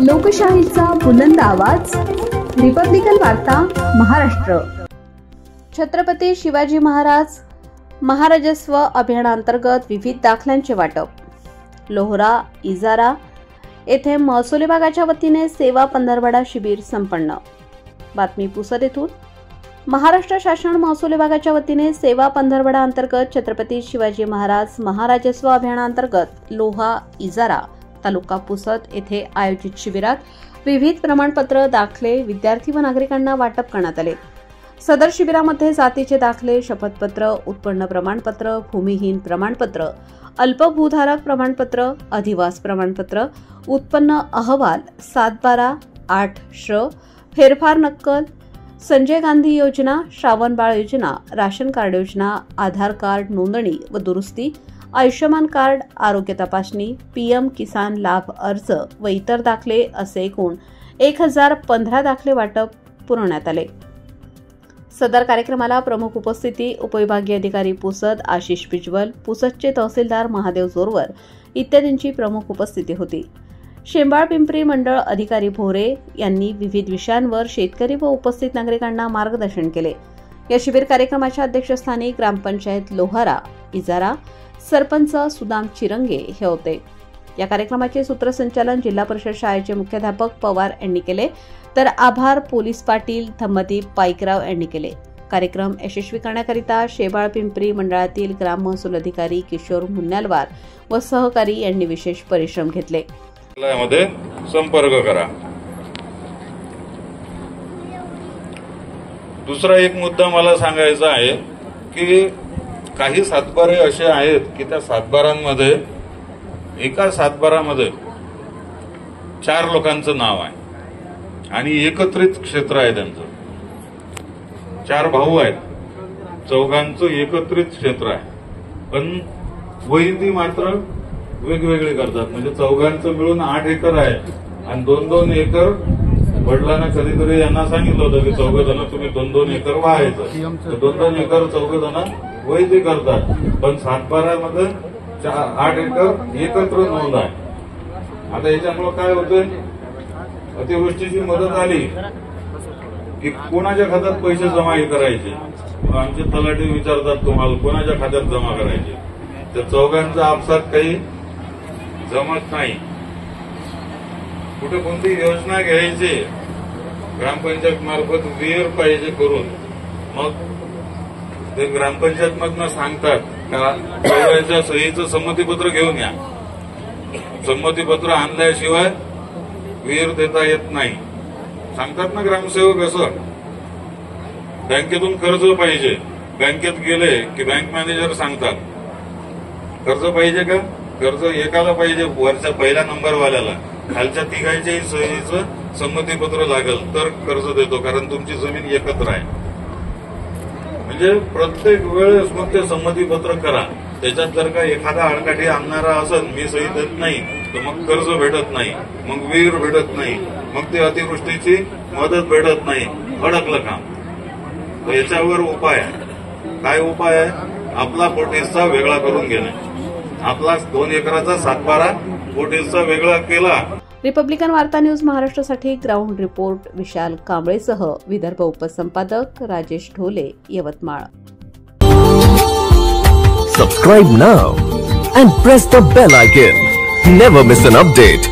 लोकशाहीचा बुलंद आवाज, रिपब्लिकन वार्ता महाराष्ट्र। छत्रपती शिवाजी महाराज महाराजस्व अभियानांतर्गत विविध दाखल्यांचे वाटप। लोहरा इजारा येथे महसूल विभागाच्या वतीने सेवा पंधरवडा शिबिर संपन्न। बातमी पुसद येथून। महाराष्ट्र शासन महसूल विभागाच्या वतीने सेवा पंधरवडा अंतर्गत छत्रपती शिवाजी महाराज महाराजस्व अभियानांतर्गत लोहा इजारा तालुका पुसद येथे आयोजित शिबिरात विविध प्रमाणपत्र दाखले विद्यार्थी व नागरिकांना वाटप करण्यात आले। सदर शिबिरामध्ये जातीचे दाखले, शपथपत्र, उत्पन्न प्रमाणपत्र, भूमिहीन प्रमाणपत्र, अल्पभूधारक प्रमाणपत्र, अधिवास प्रमाणपत्र, उत्पन्न अहवाल 7/12/8 श्र, फेरफार नक्कल, संजय गांधी योजना, श्रावणबाळ योजना, राशन कार्ड योजना, आधार कार्ड नोंदणी व दुरुस्ती, आयुष्यमान कार्ड, आरोग्य तपासणी, पीएम किसान लाभ अर्ज व इतर दाखले असे एकूण 1015 दाखले वाटप पुरवण्यात आले। सदर कार्यक्रमाला प्रमुख उपस्थिती उपविभागीय अधिकारी पुसद आशिष पिजवल, पुसदचे तहसीलदार महादेव जोरवर इत्यादींची प्रमुख उपस्थिती होती। शेंबाळ पिंपरी मंडळ अधिकारी भोरे यांनी विविध विषयांवर शेतकरी व उपस्थित नागरिकांना मार्गदर्शन केले। या शिबिर कार्यक्रमाच्या अध्यक्षस्थानी ग्रामपंचायत लोहारा इजारा सरपंच सुदाम चिरंगे हे होते। या कार्यक्रमाचे सूत्रसंचालन जिल्हा परिषद शाळेचे मुख्याध्यापक पवार यांनी केले, तर आभार पोलीस पाटील धम्मदीप पाईकराव यांनी केले। कार्यक्रम यशस्वी करण्याकरिता शेंबाळ पिंपरी मंडळातील ग्राम महसूल अधिकारी किशोर मुन्यालवार व सहकारी यांनी विशेष परिश्रम घेतले। मध्ये संपर्क करा। दुसरा एक मुद्दा मला सांगायचा आहे की काही सातबारे असे आहेत की त्या सातबारांमध्ये एका सातबारामध्ये 4 लोकांचं नाव आहे आणि एकत्रित क्षेत्र आहे त्यांचं। 4 भाऊ आहेत, चौघांचं एकत्रित क्षेत्र आहे, पण वहिनी मात्र वेगवेगळे करतात। म्हणजे चौघांचं मिळून 8 एकर आहे आणि 2-2 एकर वडिलांना कधीतरी यांना सांगितलं होतं की 4 जण तुम्ही 2-2 एकर वाहायचं, तर 2-2 एकर 4 जण वैधी करतात, पण सातबारामध्ये 8 एकर एकत्र नोंद आहे। आता याच्यामुळे काय होतंय, अतिवृष्टीची मदत आली की कोणाच्या खात्यात पैसे जमा करायचे, आमचे तलाठी विचारतात तुम्हाला कोणाच्या खात्यात जमा करायचे, तर चौघांचा आपसात काही जमत नाही। कुठे कोणती योजना घ्यायची ग्रामपंचायत मार्फत विहीर पाहिजे करून, मग ते ग्रामपंचायत मधनं सांगतात का चौघांच्या सहीचं संमतीपत्र घेऊन या, संमतीपत्र आणल्याशिवाय विहीर देता येत नाही सांगतात ना ग्रामसेवक। असं बँकेतून कर्ज पाहिजे, बँकेत गेले की बँक मॅनेजर सांगतात कर्ज पाहिजे का, कर्ज एकाला पाहिजे वरच्या पहिल्या नंबरवाल्याला, खालच्या तिघांच्याही सहीचं संमतीपत्र लागेल तर कर्ज देतो, कारण तुमची जमीन एकत्र आहे। म्हणजे प्रत्येक वेळेस मग ते संमतीपत्र करा, त्याच्यात जर का एखादा आडकाठी आणणारा असेल मी सही देत नाही तर मग कर्ज भेटत नाही, मग विहीर भेटत नाही, मग ते अतिवृष्टीची मदत भेटत नाही, अडकलं काम। तर याच्यावर उपाय आहे, काय उपाय आहे, आपला पोटहिस्सा वेगळा करून घेणे, आपला 2 एकराचा 7/12 पोटहिस्सा वेगळा केला। रिपब्लिकन वार्ता न्यूज महाराष्ट्रासाठी ग्राउंड रिपोर्ट विशाल कांबळेसह विदर्भ उपसंपादक Rajesh Dhole, Yavatmal. Subscribe now and press the bell icon. Never miss an update.